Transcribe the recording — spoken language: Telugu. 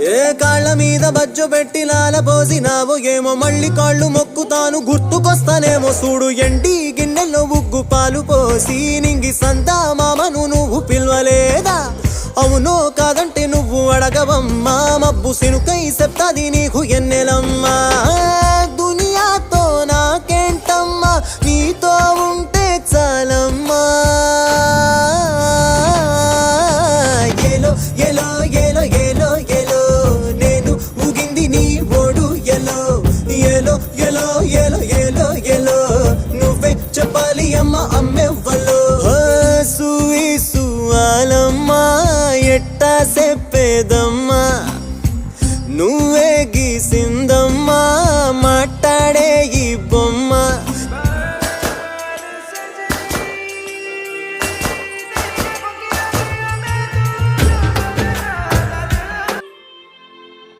ఏ కాళ్ళ మీద బజ్జు పెట్టి లాల పోసినావో ఏమో మళ్ళీ కాళ్ళు మొక్కుతాను గుర్తుకొస్తానేమో చూడు ఎండి గిన్నెల్లో ఉగ్గు పాలు పోసి నింగి సంతా మామను నువ్వు పిలవలేదా అవునో కాదంటే నువ్వు అడగవమ్మా మబ్బు సినుకై చెప్తాది నీకు ఎన్నెలమ్మా దునియాతో నాకేంటమ్మా నీతో ఉంటే చాలమ్మా ఎలో ఎలో ఎలో ఎలో ఎలో నేను ఊగింది నీ ఓడు ఎలో ఎలో ఎలో ఎలో ఎలో ఎలో నువ్వే చెప్పాలి అమ్మ అమ్మెవ్వలో సువాలమ్మా ఎట్టా చెప్పేదమ్మా నువ్వే గీసిందమ్మా